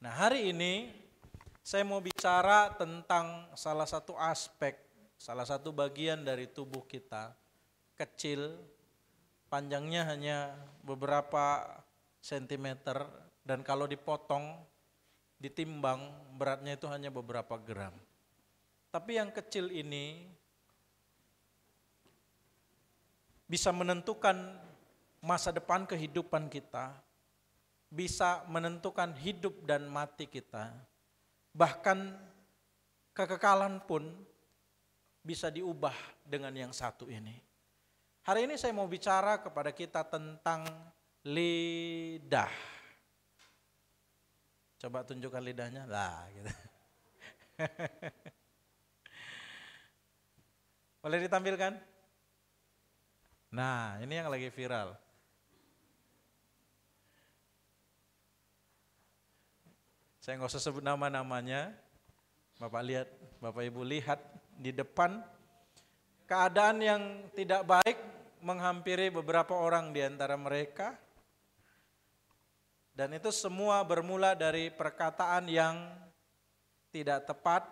Nah, hari ini saya mau bicara tentang salah satu aspek, salah satu bagian dari tubuh kita, kecil, panjangnya hanya beberapa sentimeter, dan kalau dipotong, ditimbang, beratnya itu hanya beberapa gram. Tapi yang kecil ini bisa menentukan masa depan kehidupan kita, bisa menentukan hidup dan mati kita, bahkan kekekalan pun bisa diubah dengan yang satu ini. Hari ini saya mau bicara kepada kita tentang lidah. Coba tunjukkan lidahnya, lah gitu. Boleh ditampilkan? Nah, ini yang lagi viral. Saya nggak usah sebut nama-namanya. Bapak Ibu lihat di depan keadaan yang tidak baik menghampiri beberapa orang di antara mereka. Dan itu semua bermula dari perkataan yang tidak tepat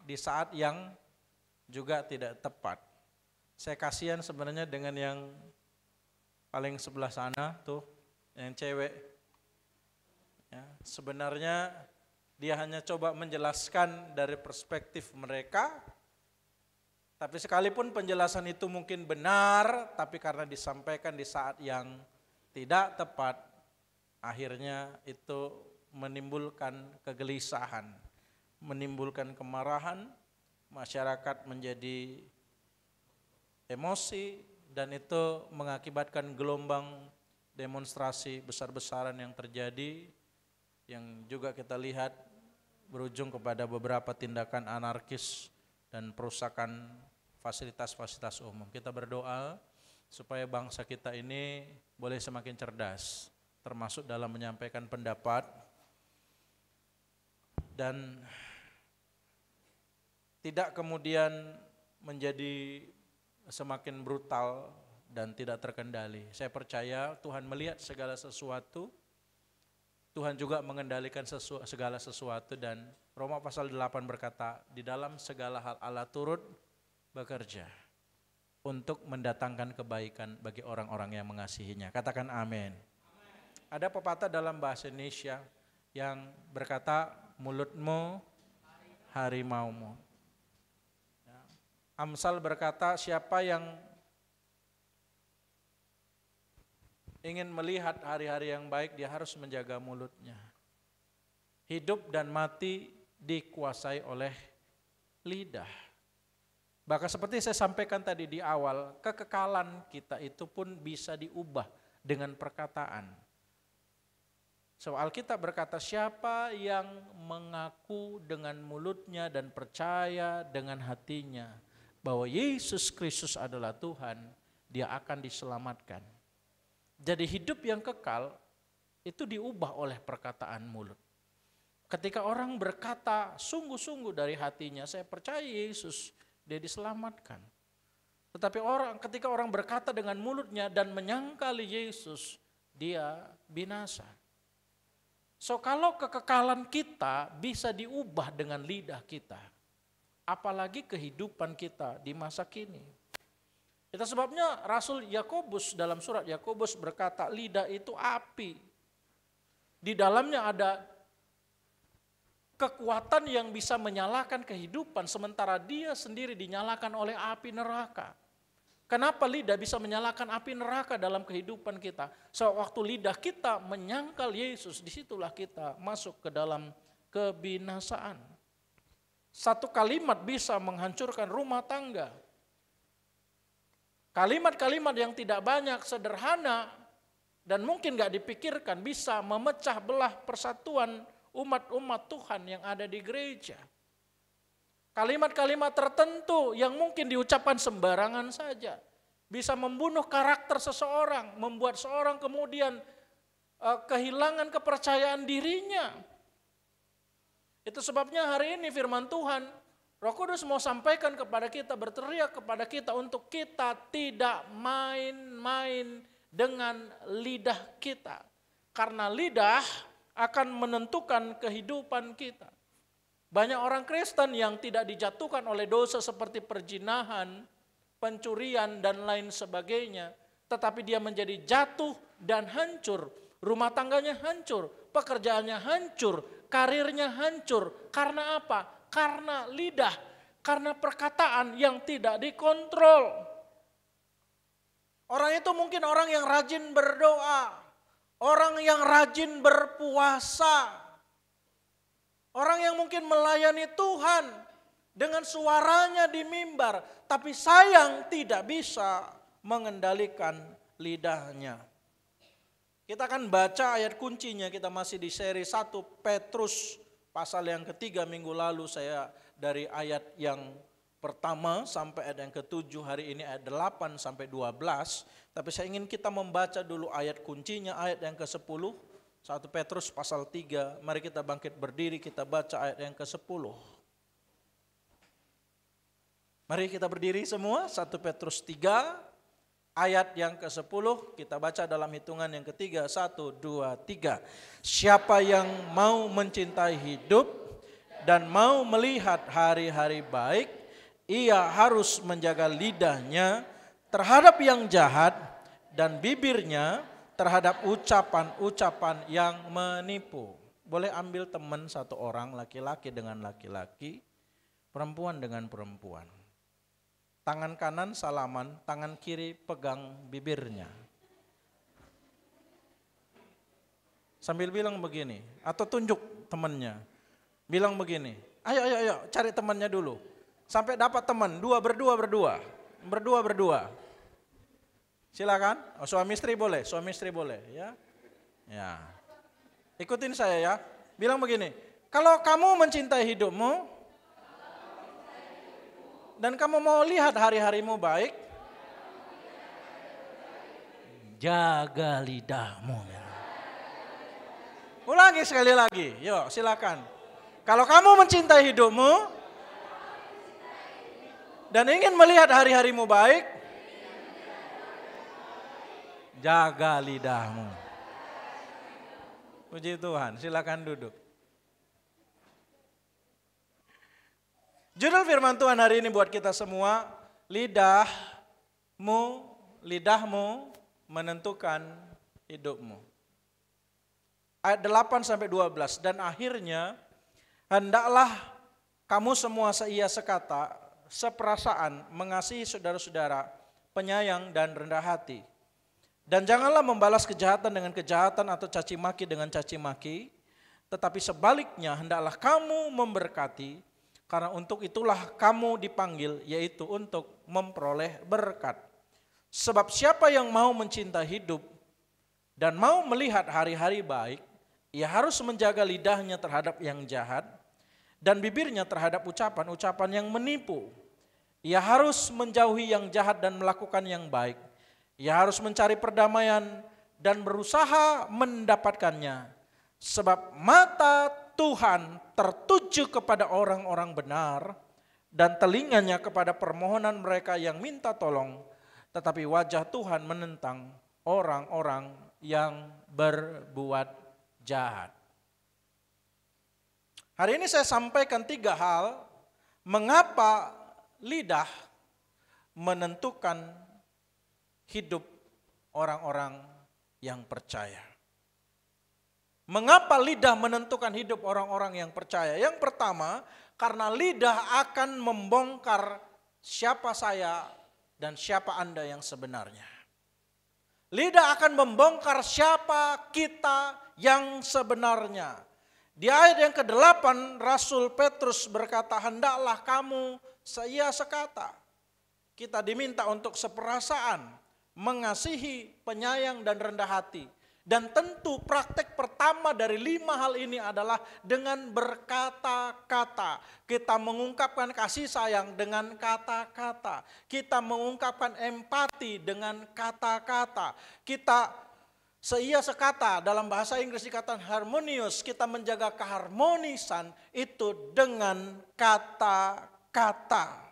di saat yang juga tidak tepat. Saya kasihan sebenarnya dengan yang paling sebelah sana tuh, yang cewek. Ya, sebenarnya dia hanya coba menjelaskan dari perspektif mereka, tapi sekalipun penjelasan itu mungkin benar, tapi karena disampaikan di saat yang tidak tepat, akhirnya itu menimbulkan kegelisahan, menimbulkan kemarahan, masyarakat menjadi emosi, dan itu mengakibatkan gelombang demonstrasi besar-besaran yang terjadi, yang juga kita lihat berujung kepada beberapa tindakan anarkis dan perusakan fasilitas-fasilitas umum. Kita berdoa supaya bangsa kita ini boleh semakin cerdas, termasuk dalam menyampaikan pendapat, dan tidak kemudian menjadi semakin brutal dan tidak terkendali. Saya percaya Tuhan melihat segala sesuatu, Tuhan juga mengendalikan segala sesuatu, dan Roma pasal 8 berkata, di dalam segala hal Allah turut bekerja untuk mendatangkan kebaikan bagi orang-orang yang mengasihinya. Katakan amin. Ada pepatah dalam bahasa Indonesia yang berkata, mulutmu harimaumu. Amsal berkata, siapa yang ingin melihat hari-hari yang baik, dia harus menjaga mulutnya. Hidup dan mati dikuasai oleh lidah. Bahkan seperti saya sampaikan tadi di awal, kekekalan kita itu pun bisa diubah dengan perkataan. So, Alkitab berkata, siapa yang mengaku dengan mulutnya dan percaya dengan hatinya bahwa Yesus Kristus adalah Tuhan, dia akan diselamatkan. Jadi hidup yang kekal itu diubah oleh perkataan mulut. Ketika orang berkata sungguh-sungguh dari hatinya, saya percaya Yesus, dia diselamatkan. Tetapi ketika orang berkata dengan mulutnya dan menyangkali Yesus, dia binasa. So, kalau kekekalan kita bisa diubah dengan lidah kita, apalagi kehidupan kita di masa kini. Itu sebabnya Rasul Yakobus dalam surat Yakobus berkata, lidah itu api. Di dalamnya ada kekuatan yang bisa menyalakan kehidupan, sementara dia sendiri dinyalakan oleh api neraka. Kenapa lidah bisa menyalakan api neraka dalam kehidupan kita? So, waktu lidah kita menyangkal Yesus, disitulah kita masuk ke dalam kebinasaan. Satu kalimat bisa menghancurkan rumah tangga. Kalimat-kalimat yang tidak banyak, sederhana, dan mungkin gak dipikirkan bisa memecah belah persatuan umat-umat Tuhan yang ada di gereja. Kalimat-kalimat tertentu yang mungkin diucapkan sembarangan saja bisa membunuh karakter seseorang, membuat seorang kemudian kehilangan kepercayaan dirinya. Itu sebabnya hari ini firman Tuhan, Roh Kudus mau sampaikan kepada kita, berteriak kepada kita untuk kita tidak main-main dengan lidah kita. Karena lidah akan menentukan kehidupan kita. Banyak orang Kristen yang tidak dijatuhkan oleh dosa seperti perzinahan, pencurian, dan lain sebagainya. Tetapi dia menjadi jatuh dan hancur. Rumah tangganya hancur, pekerjaannya hancur, karirnya hancur. Karena apa? Karena lidah, karena perkataan yang tidak dikontrol. Orang itu mungkin orang yang rajin berdoa, orang yang rajin berpuasa, orang yang mungkin melayani Tuhan dengan suaranya di mimbar, tapi sayang tidak bisa mengendalikan lidahnya. Kita akan baca ayat kuncinya, kita masih di seri 1 Petrus pasal yang ketiga. Minggu lalu saya dari ayat yang pertama sampai ayat yang ke-7, hari ini ayat 8 sampai 12. Tapi saya ingin kita membaca dulu ayat kuncinya, ayat yang ke-10. 1 Petrus pasal 3, mari kita bangkit berdiri, kita baca ayat yang ke-10. Mari kita berdiri semua, 1 Petrus 3. Ayat yang ke-10 kita baca dalam hitungan yang ketiga. 1, 2, 3. Siapa yang mau mencintai hidup dan mau melihat hari-hari baik, ia harus menjaga lidahnya terhadap yang jahat dan bibirnya terhadap ucapan-ucapan yang menipu. Boleh ambil teman satu orang, laki-laki dengan laki-laki, perempuan dengan perempuan. Tangan kanan salaman, tangan kiri pegang bibirnya. Sambil bilang begini, atau tunjuk temannya. Bilang begini, ayo cari temannya dulu. Sampai dapat teman, berdua. Silakan, suami istri boleh ya. Ya. Ikutin saya ya. Bilang begini, kalau kamu mencintai hidupmu, dan kamu mau lihat hari-harimu baik, jaga lidahmu. Ulangi sekali lagi, yuk silakan. Kalau kamu mencintai hidupmu dan ingin melihat hari-harimu baik, jaga lidahmu. Puji Tuhan, silakan duduk. Judul firman Tuhan hari ini buat kita semua, lidahmu menentukan hidupmu. Ayat 8 sampai 12, dan akhirnya hendaklah kamu semua seia sekata, seperasaan, mengasihi saudara-saudara, penyayang dan rendah hati. Dan janganlah membalas kejahatan dengan kejahatan atau caci maki dengan caci maki, tetapi sebaliknya hendaklah kamu memberkati, karena untuk itulah kamu dipanggil, yaitu untuk memperoleh berkat. Sebab siapa yang mau mencintai hidup dan mau melihat hari-hari baik, ia harus menjaga lidahnya terhadap yang jahat dan bibirnya terhadap ucapan-ucapan yang menipu. Ia harus menjauhi yang jahat dan melakukan yang baik. Ia harus mencari perdamaian dan berusaha mendapatkannya. Sebab mata Tuhan tertuju kepada orang-orang benar dan telinganya kepada permohonan mereka yang minta tolong, tetapi wajah Tuhan menentang orang-orang yang berbuat jahat. Hari ini saya sampaikan 3 hal mengapa lidah menentukan hidup orang-orang yang percaya. Mengapa lidah menentukan hidup orang-orang yang percaya? Yang pertama, karena lidah akan membongkar siapa saya dan siapa Anda yang sebenarnya. Lidah akan membongkar siapa kita yang sebenarnya. Di ayat yang ke-8, Rasul Petrus berkata, hendaklah kamu seia sekata. Kita diminta untuk seperasaan, mengasihi, penyayang dan rendah hati. Dan tentu praktek pertama dari 5 hal ini adalah dengan berkata-kata. Kita mengungkapkan kasih sayang dengan kata-kata. Kita mengungkapkan empati dengan kata-kata. Kita seia sekata, dalam bahasa Inggris dikatakan harmonious. Kita menjaga keharmonisan itu dengan kata-kata.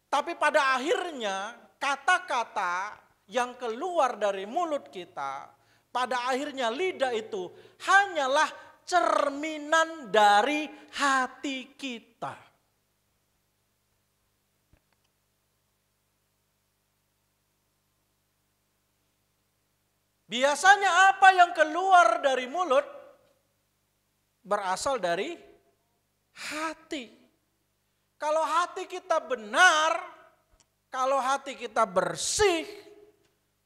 Tapi pada akhirnya kata-kata yang keluar dari mulut kita pada akhirnya lidah itu hanyalah cerminan dari hati kita. Biasanya apa yang keluar dari mulut berasal dari hati. Kalau hati kita benar, kalau hati kita bersih,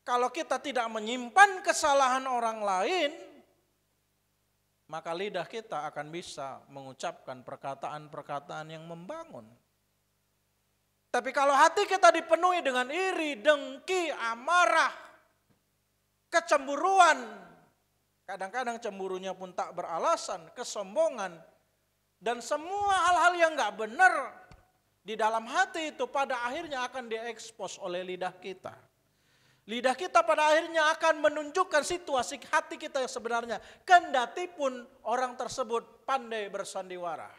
kalau kita tidak menyimpan kesalahan orang lain, maka lidah kita akan bisa mengucapkan perkataan-perkataan yang membangun. Tapi kalau hati kita dipenuhi dengan iri, dengki, amarah, kecemburuan, kadang-kadang cemburunya pun tak beralasan, kesombongan, dan semua hal-hal yang gak benar di dalam hati itu pada akhirnya akan diekspos oleh lidah kita. Lidah kita pada akhirnya akan menunjukkan situasi hati kita yang sebenarnya, kendati pun orang tersebut pandai bersandiwara.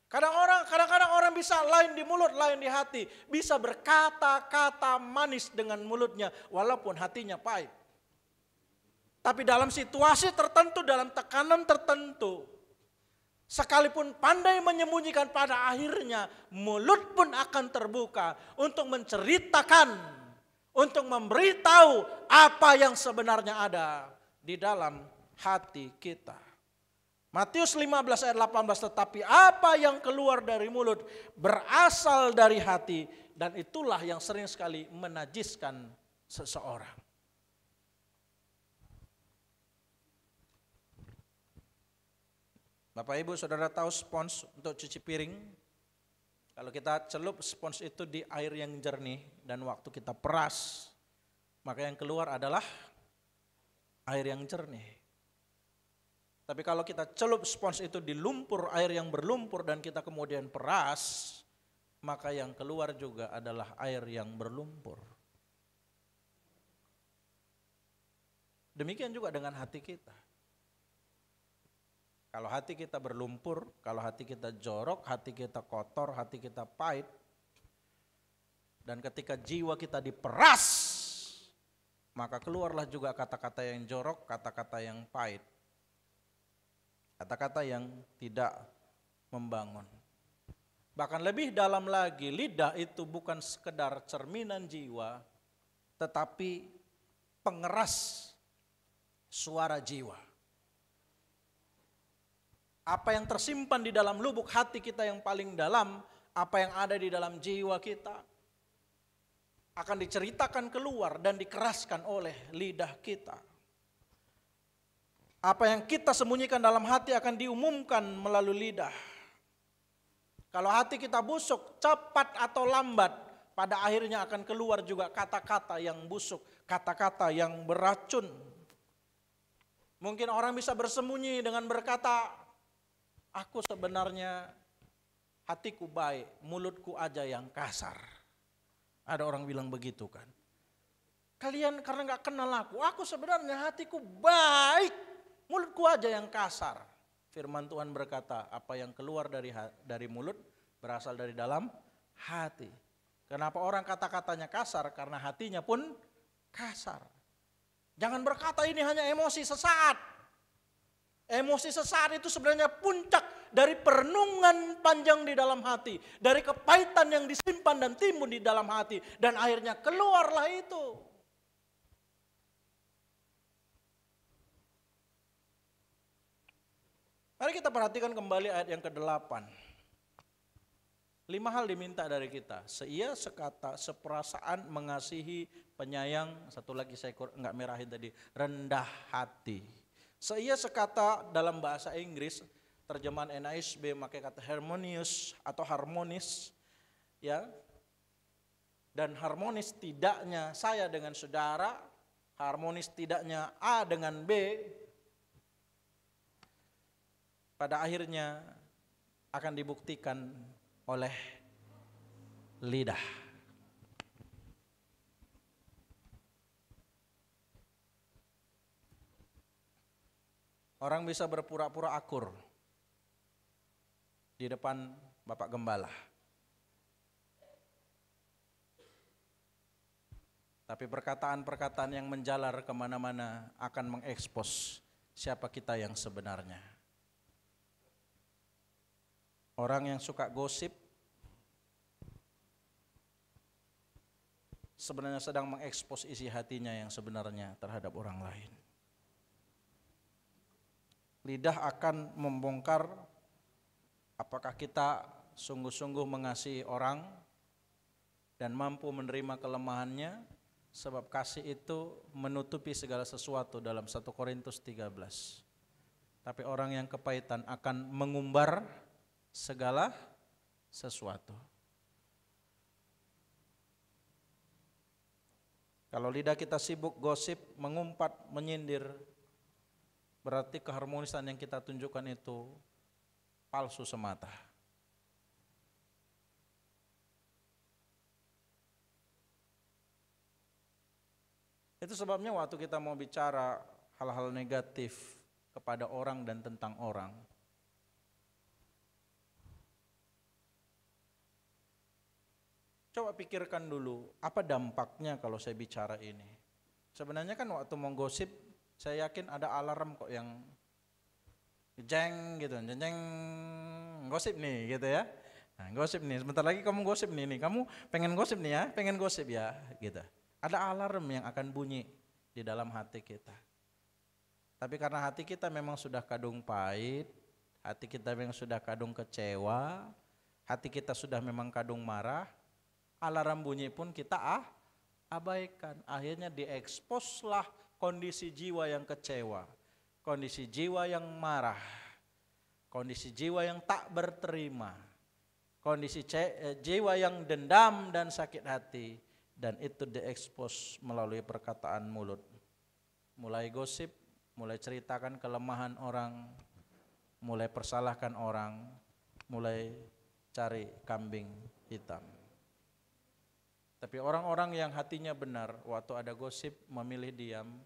Kadang-kadang orang bisa lain di mulut, lain di hati. Bisa berkata-kata manis dengan mulutnya walaupun hatinya pahit. Tapi dalam situasi tertentu, dalam tekanan tertentu, sekalipun pandai menyembunyikan, pada akhirnya mulut pun akan terbuka untuk menceritakan, untuk memberitahu apa yang sebenarnya ada di dalam hati kita. Matius 15 ayat 18, tetapi apa yang keluar dari mulut berasal dari hati, dan itulah yang sering sekali menajiskan seseorang. Bapak Ibu Saudara tahu spons untuk cuci piring? Kalau kita celup spons itu di air yang jernih dan waktu kita peras, maka yang keluar adalah air yang jernih. Tapi kalau kita celup spons itu di lumpur, air yang berlumpur, dan kita kemudian peras, maka yang keluar juga adalah air yang berlumpur. Demikian juga dengan hati kita. Kalau hati kita berlumpur, kalau hati kita jorok, hati kita kotor, hati kita pahit, dan ketika jiwa kita diperas, maka keluarlah juga kata-kata yang jorok, kata-kata yang pahit. Kata-kata yang tidak membangun. Bahkan lebih dalam lagi, lidah itu bukan sekedar cerminan jiwa, tetapi pengeras suara jiwa. Apa yang tersimpan di dalam lubuk hati kita yang paling dalam, apa yang ada di dalam jiwa kita, akan diceritakan keluar dan dikeraskan oleh lidah kita. Apa yang kita sembunyikan dalam hati akan diumumkan melalui lidah. Kalau hati kita busuk, cepat atau lambat, pada akhirnya akan keluar juga kata-kata yang busuk, kata-kata yang beracun. Mungkin orang bisa bersembunyi dengan berkata, aku sebenarnya hatiku baik, mulutku aja yang kasar. Ada orang bilang begitu kan. Kalian karena gak kenal aku sebenarnya hatiku baik, mulutku aja yang kasar. Firman Tuhan berkata, apa yang keluar dari mulut berasal dari dalam hati. Kenapa orang kata-katanya kasar? Karena hatinya pun kasar. Jangan berkata ini hanya emosi sesaat. Emosi sesaat itu sebenarnya puncak dari perenungan panjang di dalam hati. Dari kepahitan yang disimpan dan timbun di dalam hati. Dan akhirnya keluarlah itu. Mari kita perhatikan kembali ayat yang ke-8. 5 hal diminta dari kita. Seia, sekata, seperasaan, mengasihi, penyayang. Satu lagi saya enggak merahin tadi. Rendah hati. Seia, sekata dalam bahasa Inggris. Terjemahan NASB pakai kata harmonious atau harmonis. Ya. Dan harmonis tidaknya saya dengan saudara. Harmonis tidaknya A dengan B. Pada akhirnya akan dibuktikan oleh lidah. Orang bisa berpura-pura akur di depan Bapak Gembala. Tapi perkataan-perkataan yang menjalar kemana-mana akan mengekspos siapa kita yang sebenarnya. Orang yang suka gosip sebenarnya sedang mengekspos isi hatinya yang sebenarnya terhadap orang lain. Lidah akan membongkar apakah kita sungguh-sungguh mengasihi orang dan mampu menerima kelemahannya, sebab kasih itu menutupi segala sesuatu dalam 1 Korintus 13. Tapi orang yang kepahitan akan mengumbar segala sesuatu. Kalau lidah kita sibuk gosip, mengumpat, menyindir, berarti keharmonisan yang kita tunjukkan itu palsu semata. Itu sebabnya waktu kita mau bicara hal-hal negatif kepada orang dan tentang orang, coba pikirkan dulu, apa dampaknya kalau saya bicara ini. Sebenarnya kan waktu mau gosip, saya yakin ada alarm kok yang jeng gitu, jeng, gosip nih gitu ya. Nah, gosip nih, sebentar lagi kamu gosip nih, kamu pengen gosip nih ya, pengen gosip ya gitu. Ada alarm yang akan bunyi di dalam hati kita. Tapi karena hati kita memang sudah kadung pahit, hati kita memang sudah kadung kecewa, hati kita sudah memang kadung marah, alarm bunyi pun kita abaikan. Akhirnya dieksposlah kondisi jiwa yang kecewa, kondisi jiwa yang marah, kondisi jiwa yang tak berterima, kondisi jiwa yang dendam dan sakit hati. Dan itu diekspos melalui perkataan mulut. Mulai gosip, mulai ceritakan kelemahan orang, mulai persalahkan orang, mulai cari kambing hitam. Tapi orang-orang yang hatinya benar, waktu ada gosip memilih diam,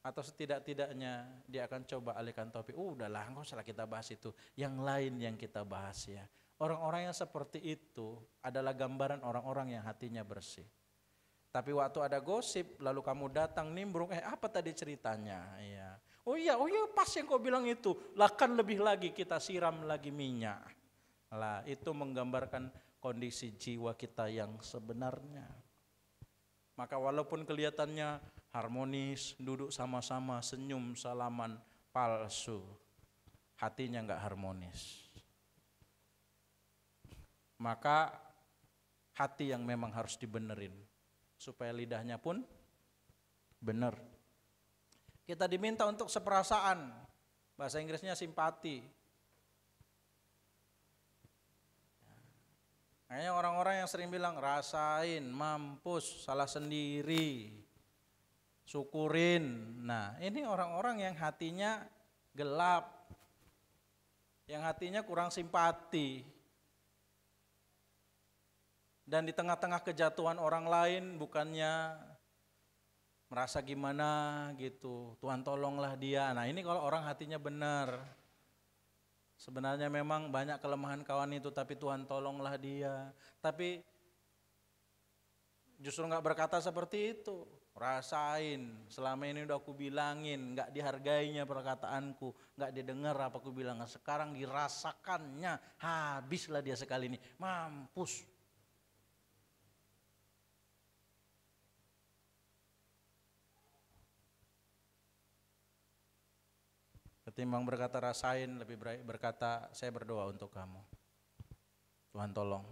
atau setidak-tidaknya dia akan coba alihkan topik. Udahlah, nggak usah kita bahas itu, yang lain yang kita bahas ya. Orang-orang yang seperti itu adalah gambaran orang-orang yang hatinya bersih. Tapi waktu ada gosip, lalu kamu datang nimbrung, apa tadi ceritanya? Ya. Oh iya, pas yang kau bilang itu. Lah kan lebih lagi kita siram lagi minyak. Lah itu menggambarkan kondisi jiwa kita yang sebenarnya. Maka walaupun kelihatannya harmonis, duduk sama-sama, senyum, salaman, palsu, hatinya enggak harmonis. Maka hati yang memang harus dibenerin supaya lidahnya pun benar. Kita diminta untuk seperasaan, bahasa Inggrisnya simpati. Kayaknya orang-orang yang sering bilang rasain, mampus, salah sendiri, syukurin. Nah, ini orang-orang yang hatinya gelap, yang hatinya kurang simpati. Dan di tengah-tengah kejatuhan orang lain bukannya merasa gimana gitu, Tuhan tolonglah dia. Nah ini kalau orang hatinya benar, sebenarnya memang banyak kelemahan kawan itu, tapi Tuhan tolonglah dia. Tapi justru nggak berkata seperti itu. Rasain, selama ini udah aku bilangin, nggak dihargainya perkataanku, nggak didengar apa aku bilang. Sekarang dirasakannya, habislah dia sekali ini, mampus. Ketimbang berkata rasain, lebih baik berkata saya berdoa untuk kamu. Tuhan tolong.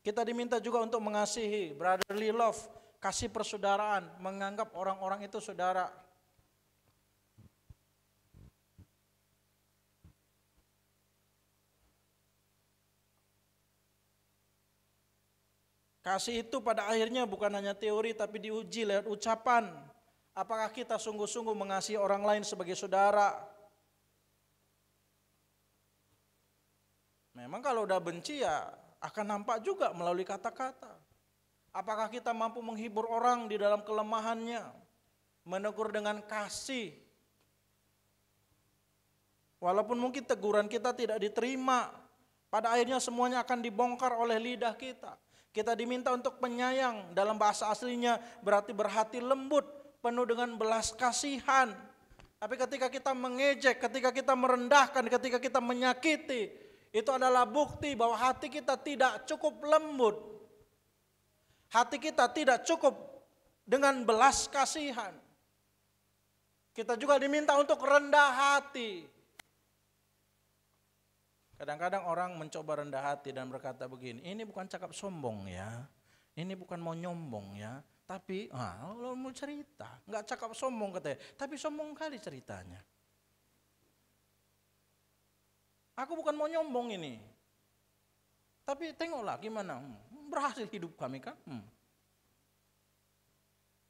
Kita diminta juga untuk mengasihi, brotherly love, kasih persaudaraan, menganggap orang-orang itu saudara. Kasih itu pada akhirnya bukan hanya teori tapi diuji lewat ucapan. Apakah kita sungguh-sungguh mengasihi orang lain sebagai saudara? Memang kalau udah benci ya akan nampak juga melalui kata-kata. Apakah kita mampu menghibur orang di dalam kelemahannya, menegur dengan kasih. Walaupun mungkin teguran kita tidak diterima, pada akhirnya semuanya akan dibongkar oleh lidah kita. Kita diminta untuk penyayang, dalam bahasa aslinya berarti berhati lembut, penuh dengan belas kasihan. Tapi ketika kita mengejek, ketika kita merendahkan, ketika kita menyakiti, itu adalah bukti bahwa hati kita tidak cukup lembut. Hati kita tidak cukup dengan belas kasihan. Kita juga diminta untuk rendah hati. Kadang-kadang orang mencoba rendah hati dan berkata begini, ini bukan cakap sombong ya, ini bukan mau nyombong ya, tapi lo mau cerita, nggak cakap sombong katanya, tapi sombong kali ceritanya. Aku bukan mau nyombong ini, tapi tengoklah gimana, berhasil hidup kami kan.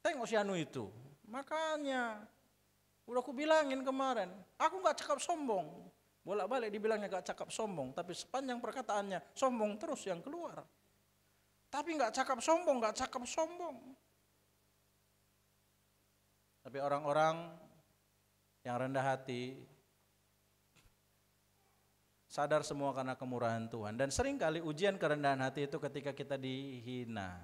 Tengok si Anu itu, makanya udah aku bilangin kemarin, aku nggak cakap sombong. Bolak-balik dibilangnya gak cakap sombong, tapi sepanjang perkataannya sombong terus yang keluar. Tapi gak cakap sombong, gak cakap sombong. Tapi orang-orang yang rendah hati, sadar semua karena kemurahan Tuhan. Dan seringkali ujian kerendahan hati itu ketika kita dihina,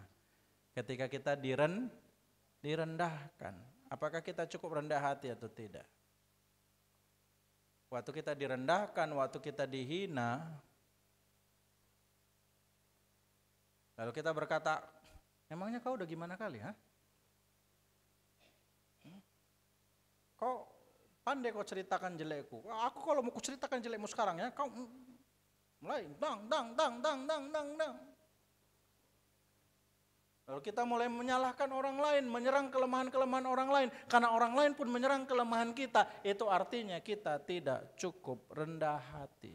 ketika kita direndahkan. Apakah kita cukup rendah hati atau tidak? Waktu kita direndahkan, waktu kita dihina, lalu kita berkata, emangnya kau udah gimana kali ha? Kau pandai kau ceritakan jelekku. Aku kalau mau ceritakan jelekmu sekarang ya, kau mulai dang. Lalu kita mulai menyalahkan orang lain, menyerang kelemahan-kelemahan orang lain. Karena orang lain pun menyerang kelemahan kita. Itu artinya kita tidak cukup rendah hati.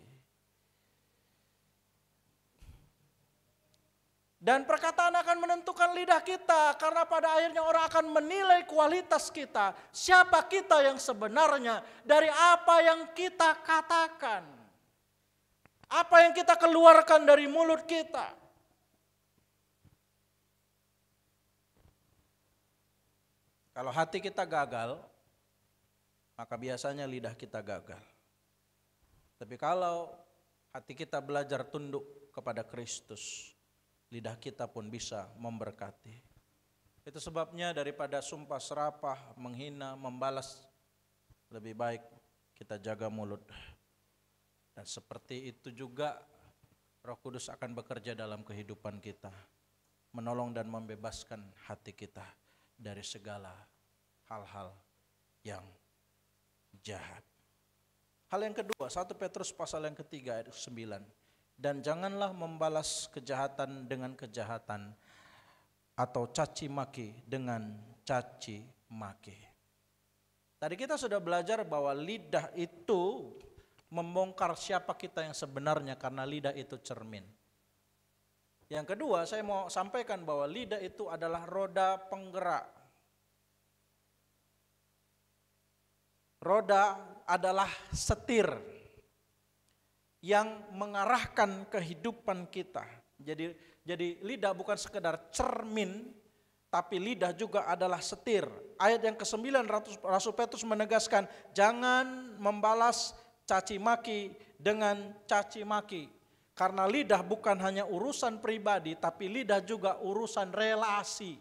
Dan perkataan akan menentukan lidah kita. Karena pada akhirnya orang akan menilai kualitas kita. Siapa kita yang sebenarnya dari apa yang kita katakan. Apa yang kita keluarkan dari mulut kita. Kalau hati kita gagal, maka biasanya lidah kita gagal. Tapi kalau hati kita belajar tunduk kepada Kristus, lidah kita pun bisa memberkati. Itu sebabnya daripada sumpah serapah, menghina, membalas, lebih baik kita jaga mulut. Dan seperti itu juga Roh Kudus akan bekerja dalam kehidupan kita, menolong dan membebaskan hati kita dari segala hal-hal yang jahat. Hal yang kedua, 1 Petrus pasal yang ketiga ayat 9. Dan janganlah membalas kejahatan dengan kejahatan atau caci maki dengan caci maki. Tadi kita sudah belajar bahwa lidah itu membongkar siapa kita yang sebenarnya karena lidah itu cermin. Yang kedua, saya mau sampaikan bahwa lidah itu adalah roda penggerak. Roda adalah setir yang mengarahkan kehidupan kita. Jadi lidah bukan sekedar cermin, tapi lidah juga adalah setir. Ayat yang ke-9 Rasul Petrus menegaskan, jangan membalas caci maki dengan caci maki. Karena lidah bukan hanya urusan pribadi, tapi lidah juga urusan relasi,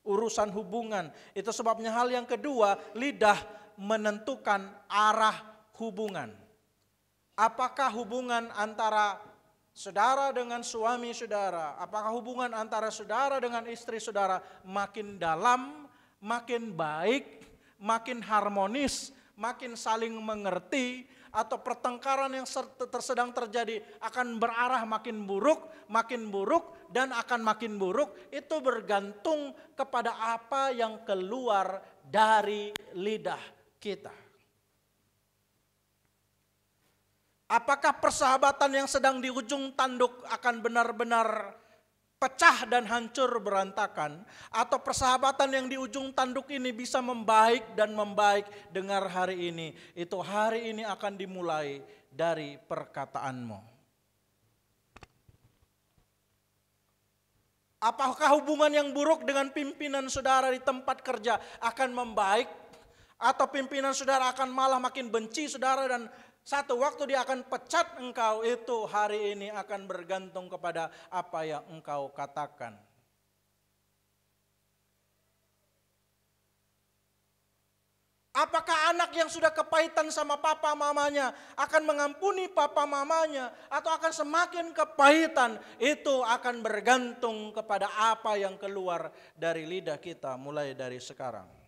urusan hubungan. Itu sebabnya hal yang kedua, lidah menentukan arah hubungan. Apakah hubungan antara saudara dengan suami saudara, apakah hubungan antara saudara dengan istri saudara makin dalam, makin baik, makin harmonis, makin saling mengerti, atau pertengkaran yang sedang terjadi akan berarah makin buruk dan akan makin buruk, itu bergantung kepada apa yang keluar dari lidah kita. Apakah persahabatan yang sedang di ujung tanduk akan benar-benar pecah dan hancur berantakan, atau persahabatan yang di ujung tanduk ini bisa membaik dan membaik? Dengar hari ini, itu hari ini akan dimulai dari perkataanmu. Apakah hubungan yang buruk dengan pimpinan saudara di tempat kerja akan membaik, atau pimpinan saudara akan malah makin benci saudara dan Satu waktu dia akan pecat engkau, itu hari ini akan bergantung kepada apa yang engkau katakan. Apakah anak yang sudah kepahitan sama papa mamanya akan mengampuni papa mamanya atau akan semakin kepahitan? Itu akan bergantung kepada apa yang keluar dari lidah kita mulai dari sekarang.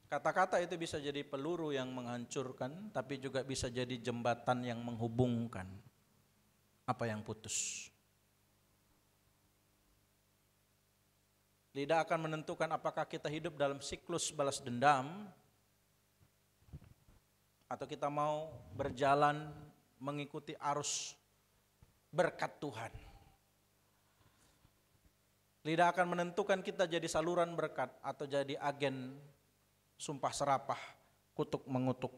Kata-kata itu bisa jadi peluru yang menghancurkan, tapi juga bisa jadi jembatan yang menghubungkan apa yang putus. Lidah akan menentukan apakah kita hidup dalam siklus balas dendam, atau kita mau berjalan mengikuti arus berkat Tuhan. Lidah akan menentukan kita jadi saluran berkat atau jadi agen sumpah serapah, kutuk mengutuk.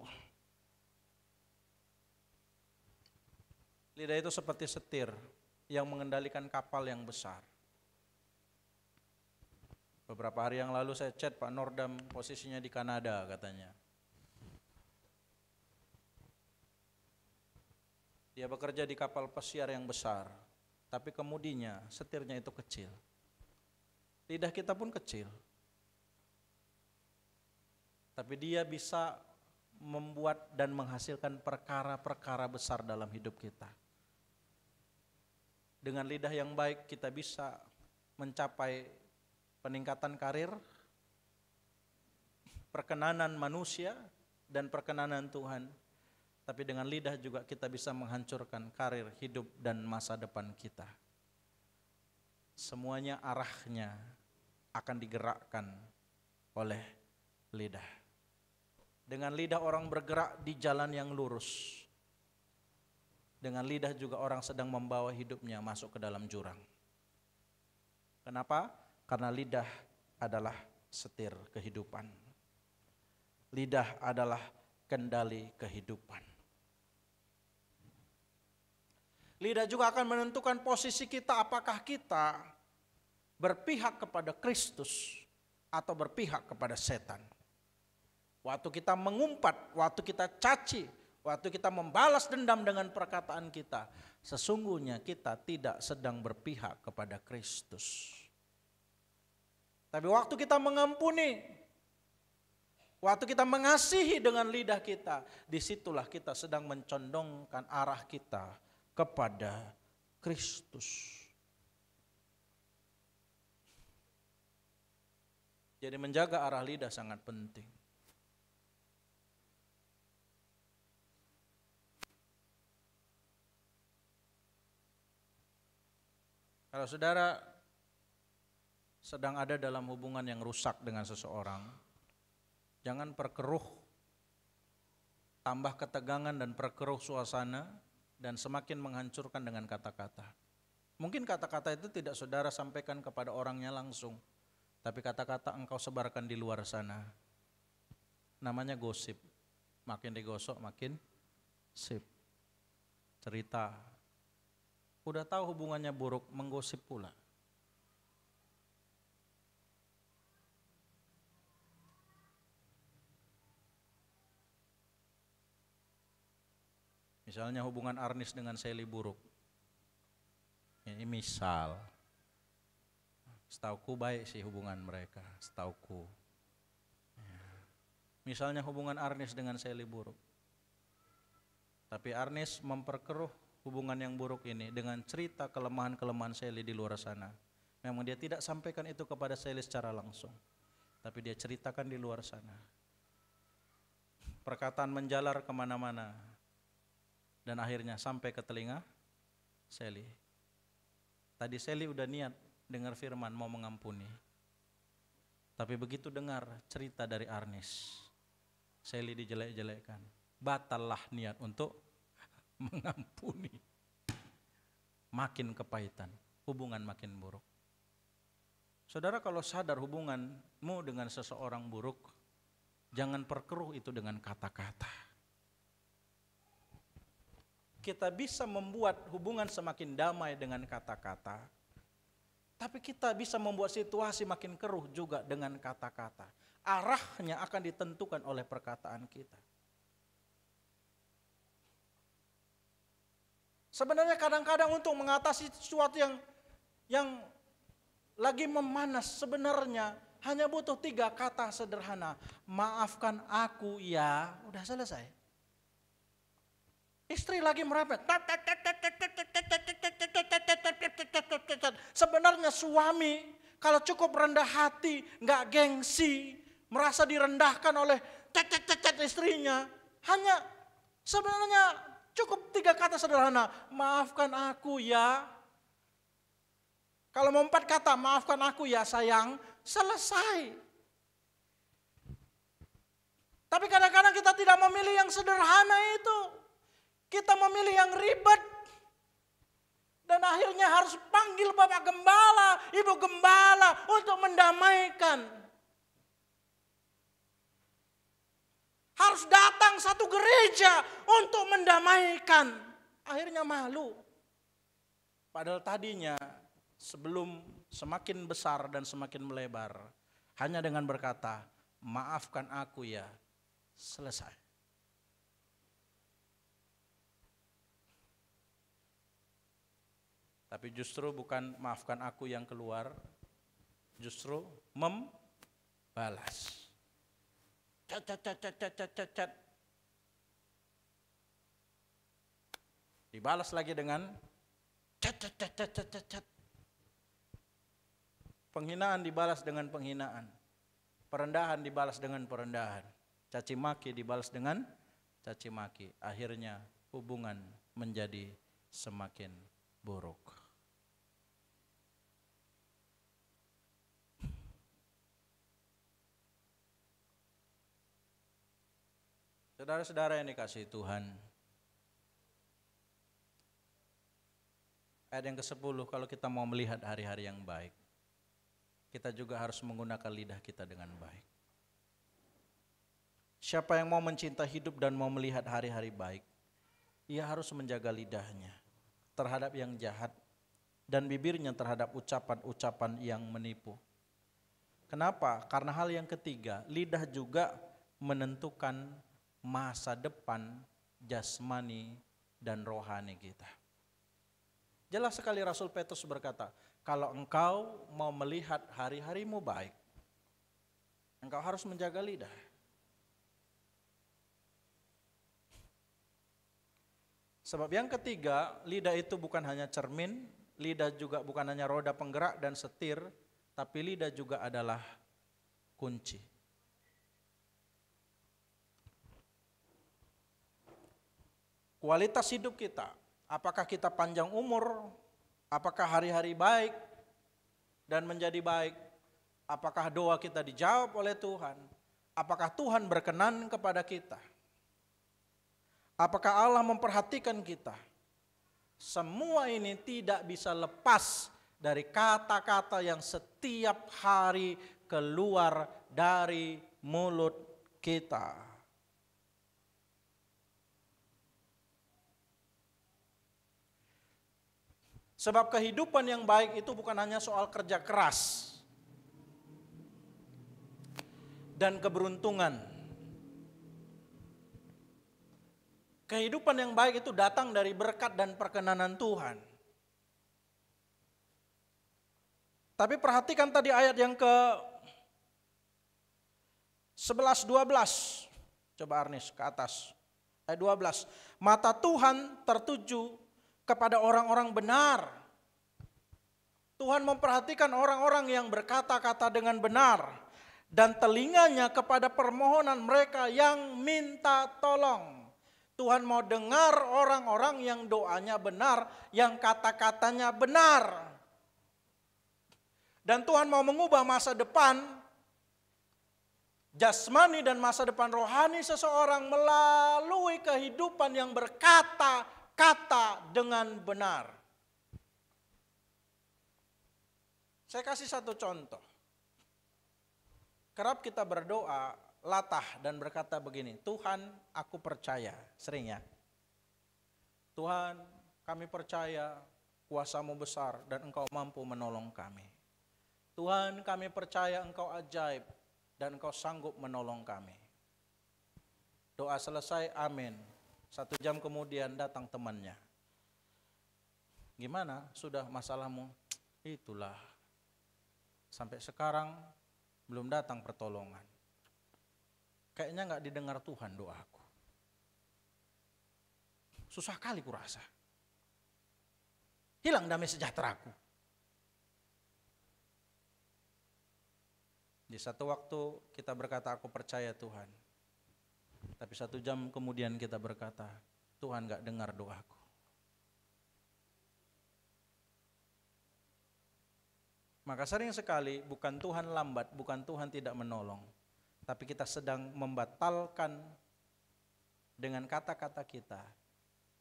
Lidah itu seperti setir yang mengendalikan kapal yang besar. Beberapa hari yang lalu saya chat Pak Nordam, posisinya di Kanada katanya. Dia bekerja di kapal pesiar yang besar, tapi kemudinya setirnya itu kecil. Lidah kita pun kecil. Tapi dia bisa membuat dan menghasilkan perkara-perkara besar dalam hidup kita. Dengan lidah yang baik kita bisa mencapai peningkatan karir, perkenanan manusia, dan perkenanan Tuhan. Tapi dengan lidah juga kita bisa menghancurkan karir, hidup, dan masa depan kita. Semuanya arahnya akan digerakkan oleh lidah. Dengan lidah orang bergerak di jalan yang lurus. Dengan lidah juga orang sedang membawa hidupnya masuk ke dalam jurang. Kenapa? Karena lidah adalah setir kehidupan. Lidah adalah kendali kehidupan. Lidah juga akan menentukan posisi kita, apakah kita berpihak kepada Kristus atau berpihak kepada setan. Waktu kita mengumpat, waktu kita caci, waktu kita membalas dendam dengan perkataan kita, sesungguhnya kita tidak sedang berpihak kepada Kristus. Tapi waktu kita mengampuni, waktu kita mengasihi dengan lidah kita, disitulah kita sedang mencondongkan arah kita kepada Kristus. Jadi menjaga arah lidah sangat penting. Kalau saudara sedang ada dalam hubungan yang rusak dengan seseorang, jangan perkeruh, tambah ketegangan dan perkeruh suasana, dan semakin menghancurkan dengan kata-kata. Mungkin kata-kata itu tidak saudara sampaikan kepada orangnya langsung, tapi kata-kata engkau sebarkan di luar sana. Namanya gosip, makin digosok makin sip. Cerita. Udah tahu hubungannya buruk, menggosip pula. Misalnya hubungan Arnis dengan Sally buruk. Ini misal. Setauku baik sih hubungan mereka, setauku. Misalnya hubungan Arnis dengan Sally buruk. Tapi Arnis memperkeruh hubungan yang buruk ini dengan cerita kelemahan-kelemahan Sally di luar sana. Memang dia tidak sampaikan itu kepada Sally secara langsung, tapi dia ceritakan di luar sana. Perkataan menjalar kemana-mana, dan akhirnya sampai ke telinga Sally. Tadi Sally udah niat dengar firman mau mengampuni, tapi begitu dengar cerita dari Arnis, Sally dijelek-jelekkan. Batallah niat untuk mengampuni. Makin kepahitan, hubungan makin buruk. Saudara, kalau sadar hubunganmu dengan seseorang buruk, jangan perkeruh itu dengan kata-kata. Kita bisa membuat hubungan semakin damai dengan kata-kata, Tapi kita bisa membuat situasi makin keruh juga dengan kata-kata. Arahnya akan ditentukan oleh perkataan kita. Sebenarnya kadang-kadang untuk mengatasi sesuatu yang lagi memanas, sebenarnya hanya butuh 3 kata sederhana. Maafkan aku ya, udah selesai. Istri lagi merepet. Sebenarnya suami kalau cukup rendah hati, nggak gengsi, merasa direndahkan oleh istrinya, hanya sebenarnya cukup 3 kata sederhana. Maafkan aku ya. Kalau mau 4 kata, maafkan aku ya sayang, selesai. Tapi kadang-kadang kita tidak memilih yang sederhana itu. Kita memilih yang ribet. Dan akhirnya harus panggil Bapak Gembala, Ibu Gembala untuk mendamaikan. Harus datang satu gereja untuk mendamaikan. Akhirnya malu. Padahal tadinya sebelum semakin besar dan semakin melebar, hanya dengan berkata, maafkan aku ya, selesai. Tapi justru bukan maafkan aku yang keluar, justru membalas. Cat. Dibalas lagi dengan cat. Penghinaan dibalas dengan penghinaan. Perendahan dibalas dengan perendahan. Caci maki dibalas dengan caci maki. Akhirnya hubungan menjadi semakin buruk. Saudara-saudara yang dikasihi Tuhan, ayat yang ke-10, kalau kita mau melihat hari-hari yang baik, kita juga harus menggunakan lidah kita dengan baik. Siapa yang mau mencinta hidup dan mau melihat hari-hari baik, ia harus menjaga lidahnya terhadap yang jahat dan bibirnya terhadap ucapan-ucapan yang menipu. Kenapa? Karena hal yang ketiga, lidah juga menentukan masa depan jasmani dan rohani kita. Jelas sekali Rasul Petrus berkata, kalau engkau mau melihat hari-harimu baik, engkau harus menjaga lidah. Sebab yang ketiga, lidah itu bukan hanya cermin, lidah juga bukan hanya roda penggerak dan setir, tapi lidah juga adalah kunci. Kualitas hidup kita, apakah kita panjang umur, apakah hari-hari baik dan menjadi baik, apakah doa kita dijawab oleh Tuhan, apakah Tuhan berkenan kepada kita, apakah Allah memperhatikan kita. Semua ini tidak bisa lepas dari kata-kata yang setiap hari keluar dari mulut kita. Sebab kehidupan yang baik itu bukan hanya soal kerja keras dan keberuntungan. Kehidupan yang baik itu datang dari berkat dan perkenanan Tuhan. Tapi perhatikan tadi ayat yang ke 11-12. Coba Arnis ke atas. Ayat 12. Mata Tuhan tertuju kepada orang-orang benar. Tuhan memperhatikan orang-orang yang berkata-kata dengan benar. Dan telinganya kepada permohonan mereka yang minta tolong. Tuhan mau dengar orang-orang yang doanya benar, yang kata-katanya benar. Dan Tuhan mau mengubah masa depan jasmani dan masa depan rohani seseorang melalui kehidupan yang berkata-kata dengan benar. Saya kasih satu contoh. Kerap kita berdoa, latah dan berkata begini, Tuhan aku percaya, sering ya. Tuhan kami percaya kuasa-Mu besar dan Engkau mampu menolong kami. Tuhan, kami percaya Engkau ajaib dan Engkau sanggup menolong kami. Doa selesai, amin. 1 jam kemudian datang temannya. Gimana? Sudah masalahmu? Itulah. Sampai sekarang belum datang pertolongan. Kayaknya nggak didengar Tuhan doaku. Susah kali kurasa. Hilang damai sejahteraku. Di satu waktu kita berkata, aku percaya Tuhan. Tapi 1 jam kemudian kita berkata, Tuhan gak dengar doaku. Maka sering sekali bukan Tuhan lambat, bukan Tuhan tidak menolong. Tapi kita sedang membatalkan dengan kata-kata kita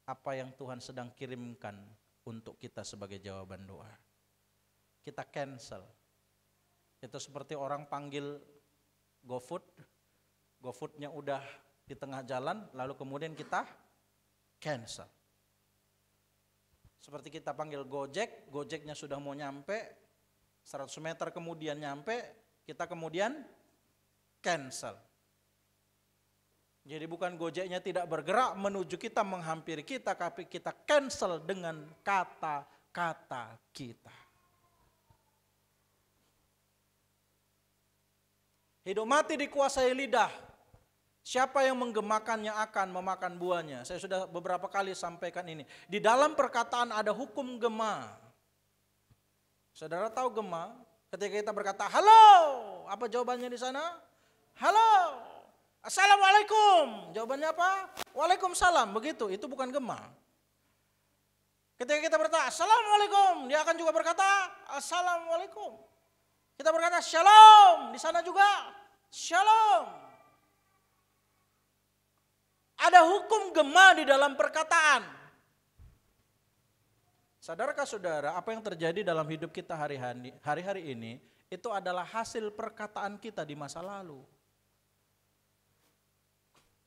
apa yang Tuhan sedang kirimkan untuk kita sebagai jawaban doa. Kita cancel. Itu seperti orang panggil GoFood, GoFoodnya udah di tengah jalan, lalu kemudian kita cancel. Seperti kita panggil Gojek, Gojeknya sudah mau nyampe, 100 meter kemudian nyampe, kita kemudian cancel. Jadi bukan Gojeknya tidak bergerak menuju kita, menghampiri kita, tapi kita cancel dengan kata-kata kita. Hidup mati dikuasai lidah. Siapa yang menggemakannya akan memakan buahnya. Saya sudah beberapa kali sampaikan ini. Di dalam perkataan ada hukum gema. Saudara tahu gema? Ketika kita berkata, halo, apa jawabannya di sana? Halo, assalamualaikum. Jawabannya apa? Waalaikumsalam. Begitu, itu bukan gema. Ketika kita berkata, assalamualaikum, dia akan juga berkata, assalamualaikum. Kita berkata, shalom, di sana juga, shalom. Ada hukum gema di dalam perkataan. Sadarkah saudara, apa yang terjadi dalam hidup kita hari-hari ini, itu adalah hasil perkataan kita di masa lalu.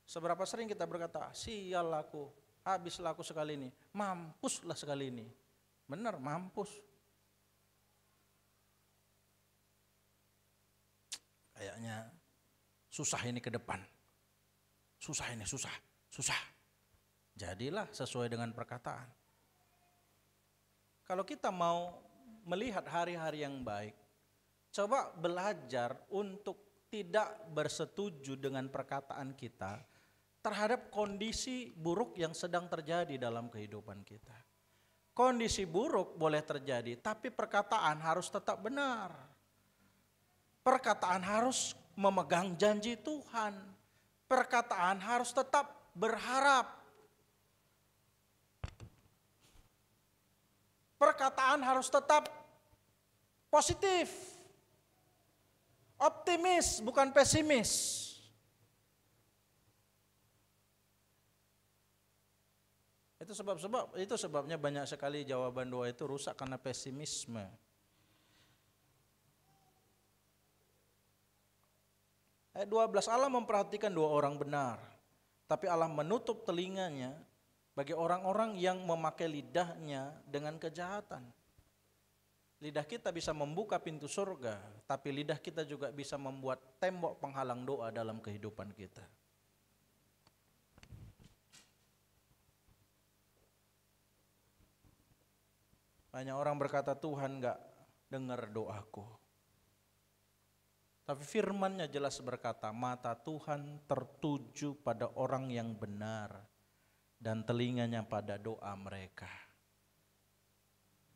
Seberapa sering kita berkata, sial aku, habislah aku sekali ini, mampuslah sekali ini. Benar, mampus. Kayaknya susah ini ke depan. Susah ini, susah. Jadilah sesuai dengan perkataan. Kalau kita mau melihat hari-hari yang baik, coba belajar untuk tidak bersetuju dengan perkataan kita terhadap kondisi buruk yang sedang terjadi dalam kehidupan kita. Kondisi buruk boleh terjadi, tapi perkataan harus tetap benar. Perkataan harus memegang janji Tuhan. Perkataan harus tetap berharap. Perkataan harus tetap positif. Optimis, bukan pesimis. Itu sebabnya banyak sekali jawaban doa itu rusak karena pesimisme. Ayat 12, Allah memperhatikan 2 orang benar, tapi Allah menutup telinganya bagi orang-orang yang memakai lidahnya dengan kejahatan. Lidah kita bisa membuka pintu surga, tapi lidah kita juga bisa membuat tembok penghalang doa dalam kehidupan kita. Banyak orang berkata, Tuhan gak dengar doaku. Tapi firman-Nya jelas berkata, mata Tuhan tertuju pada orang yang benar dan telinganya pada doa mereka.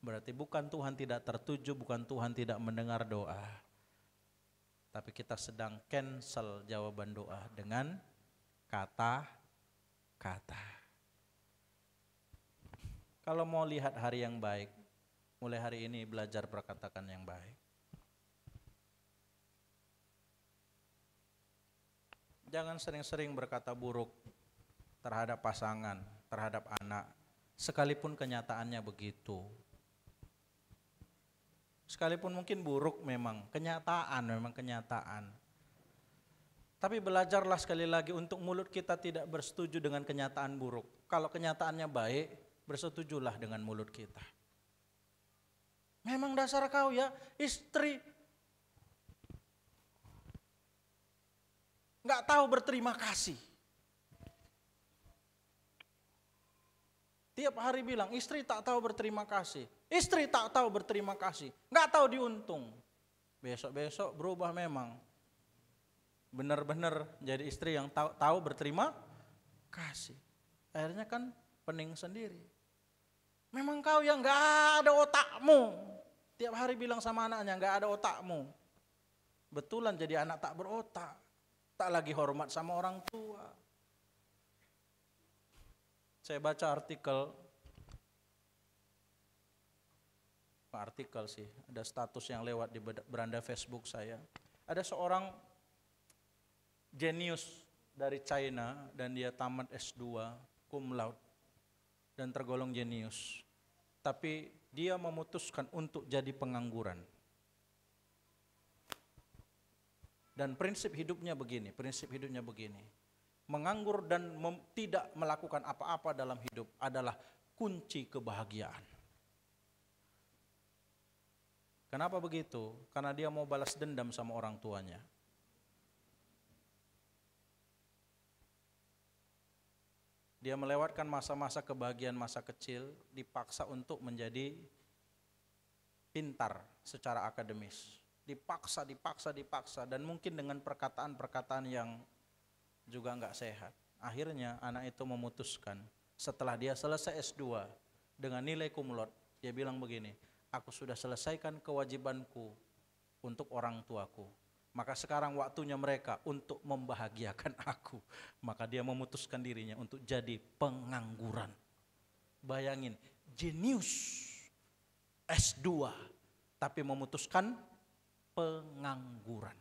Berarti bukan Tuhan tidak tertuju, bukan Tuhan tidak mendengar doa. Tapi kita sedang cancel jawaban doa dengan kata-kata. Kalau mau lihat hari yang baik, mulai hari ini belajar perkatakan yang baik. Jangan sering-sering berkata buruk terhadap pasangan, terhadap anak, sekalipun kenyataannya begitu. Sekalipun mungkin buruk memang kenyataan. Tapi belajarlah sekali lagi untuk mulut kita tidak bersetuju dengan kenyataan buruk. Kalau kenyataannya baik, bersetujulah dengan mulut kita. Memang dasar kau ya, istri nggak tahu berterima kasih. Tiap hari bilang, istri tak tahu berterima kasih. Istri tak tahu berterima kasih. Nggak tahu diuntung. Besok-besok berubah memang. Benar-benar jadi istri yang tahu berterima kasih. Akhirnya kan pening sendiri. Memang kau yang nggak ada otakmu. Tiap hari bilang sama anaknya, nggak ada otakmu. Betulan jadi anak tak berotak. Tak lagi hormat sama orang tua. Saya baca artikel sih, ada status yang lewat di beranda Facebook saya. Ada seorang jenius dari China dan dia tamat S2 cum laude dan tergolong jenius. Tapi dia memutuskan untuk jadi pengangguran. Dan prinsip hidupnya begini. Menganggur dan tidak melakukan apa-apa dalam hidup adalah kunci kebahagiaan. Kenapa begitu? Karena dia mau balas dendam sama orang tuanya. Dia melewatkan masa-masa kebahagiaan masa kecil, dipaksa untuk menjadi pintar secara akademis. Dipaksa, dan mungkin dengan perkataan-perkataan yang juga enggak sehat. Akhirnya anak itu memutuskan setelah dia selesai S2 dengan nilai cum laude, dia bilang begini, aku sudah selesaikan kewajibanku untuk orang tuaku. Maka sekarang waktunya mereka untuk membahagiakan aku. Maka dia memutuskan dirinya untuk jadi pengangguran. Bayangin, jenius S2 tapi memutuskan pengangguran.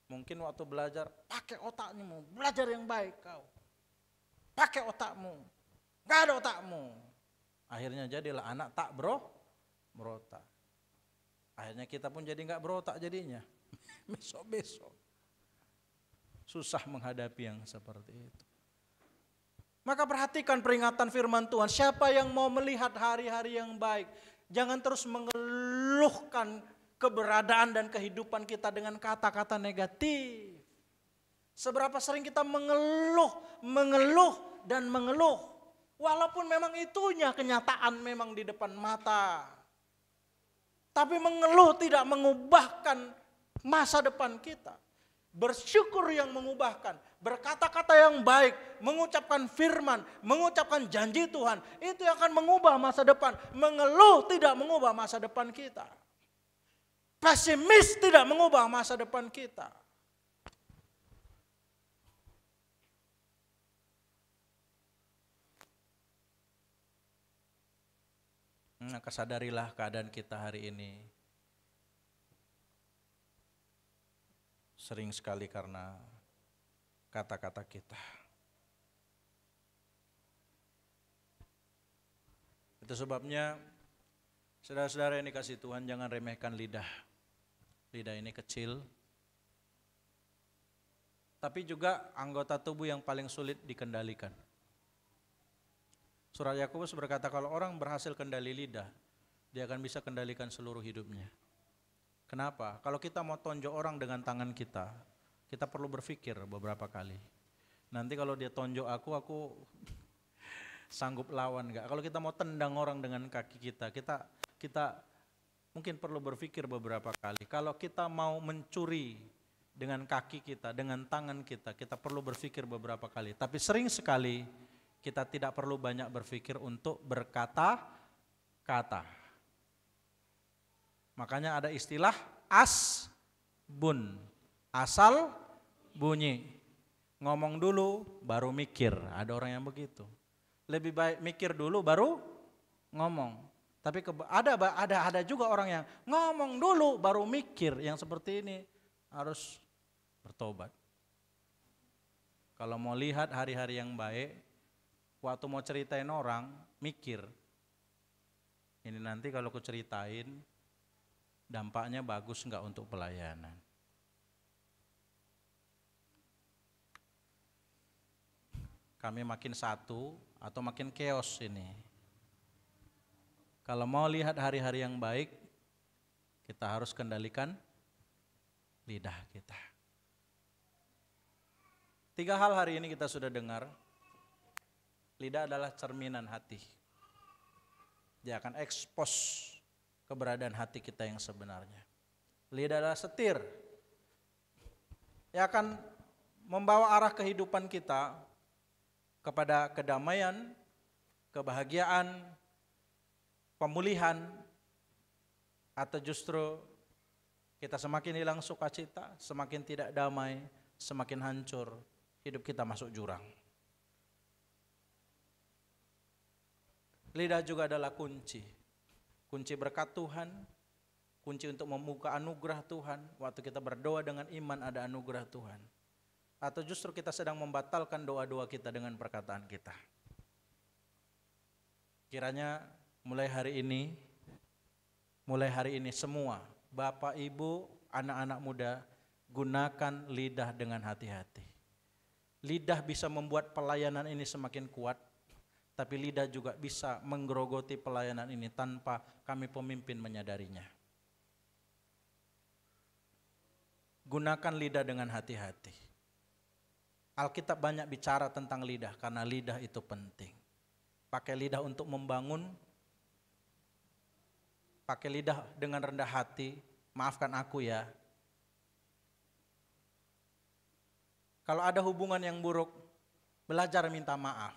Mungkin waktu belajar, pakai otakmu, belajar yang baik kau. Pakai otakmu, gak ada otakmu. Akhirnya jadilah anak tak berotak. Akhirnya kita pun jadi gak berotak jadinya. Besok-besok. Susah menghadapi yang seperti itu. Maka perhatikan peringatan firman Tuhan. Siapa yang mau melihat hari-hari yang baik, jangan terus mengeluhkan keberadaan dan kehidupan kita dengan kata-kata negatif. Seberapa sering kita mengeluh dan mengeluh. Walaupun memang itunya kenyataan memang di depan mata. Tapi mengeluh tidak mengubahkan masa depan kita. Bersyukur yang mengubahkan. Berkata-kata yang baik. Mengucapkan firman. Mengucapkan janji Tuhan. Itu yang akan mengubah masa depan. Mengeluh tidak mengubah masa depan kita. Pesimis tidak mengubah masa depan kita. Maka sadarilah keadaan kita hari ini. Sering sekali karena kata-kata kita. Itu sebabnya saudara-saudara yang dikasihi Tuhan, jangan remehkan lidah. Lidah ini kecil, tapi juga anggota tubuh yang paling sulit dikendalikan. Surat Yakobus berkata kalau orang berhasil kendali lidah, dia akan bisa kendalikan seluruh hidupnya. Kenapa? Kalau kita mau tonjok orang dengan tangan kita perlu berpikir beberapa kali. Nanti kalau dia tonjok aku sanggup lawan enggak? Kalau kita mau tendang orang dengan kaki kita mungkin perlu berpikir beberapa kali. Kalau kita mau mencuri dengan kaki kita, dengan tangan kita perlu berpikir beberapa kali. Tapi sering sekali kita tidak perlu banyak berpikir untuk berkata-kata. Makanya ada istilah asbun, asal bunyi. Ngomong dulu baru mikir, ada orang yang begitu. Lebih baik mikir dulu baru ngomong. Tapi ada juga orang yang ngomong dulu baru mikir. Yang seperti ini harus bertobat. Kalau mau lihat hari-hari yang baik, waktu mau ceritain orang, mikir. Ini nanti kalau aku ceritain, dampaknya bagus enggak untuk pelayanan. Kami makin satu atau makin chaos ini. Kalau mau lihat hari-hari yang baik, Kita harus kendalikan lidah kita. 3 hal hari ini kita sudah dengar. Lidah adalah cerminan hati. Dia akan ekspos keberadaan hati kita yang sebenarnya. Lidah adalah setir. Dia akan membawa arah kehidupan kita kepada kedamaian, kebahagiaan, pemulihan, atau justru kita semakin hilang sukacita, semakin tidak damai, semakin hancur, hidup kita masuk jurang. Lidah juga adalah kunci. Kunci berkat Tuhan, kunci untuk membuka anugerah Tuhan. Waktu kita berdoa dengan iman ada anugerah Tuhan. Atau justru kita sedang membatalkan doa-doa kita dengan perkataan kita. Kiranya mulai hari ini semua, Bapak, Ibu, anak-anak muda, gunakan lidah dengan hati-hati. Lidah bisa membuat pelayanan ini semakin kuat, tapi lidah juga bisa menggerogoti pelayanan ini tanpa kami pemimpin menyadarinya. Gunakan lidah dengan hati-hati. Alkitab banyak bicara tentang lidah karena lidah itu penting. Pakai lidah untuk membangun, pakai lidah dengan rendah hati, maafkan aku ya. Kalau ada hubungan yang buruk, belajar minta maaf.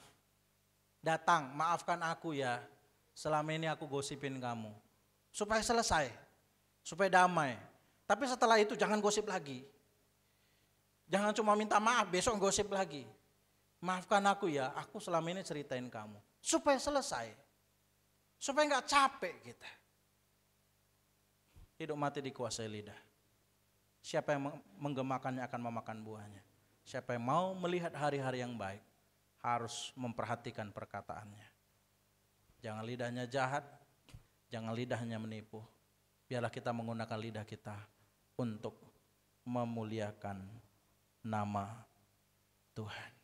Datang, maafkan aku ya, selama ini aku gosipin kamu. Supaya selesai, supaya damai. Tapi setelah itu jangan gosip lagi. Jangan cuma minta maaf, besok gosip lagi. Maafkan aku ya, aku selama ini ceritain kamu. Supaya selesai, supaya gak capek kita. Hidup mati dikuasai lidah. Siapa yang menggemakannya akan memakan buahnya. Siapa yang mau melihat hari-hari yang baik harus memperhatikan perkataannya. Jangan lidahnya jahat, jangan lidahnya menipu. Biarlah kita menggunakan lidah kita untuk memuliakan nama Tuhan.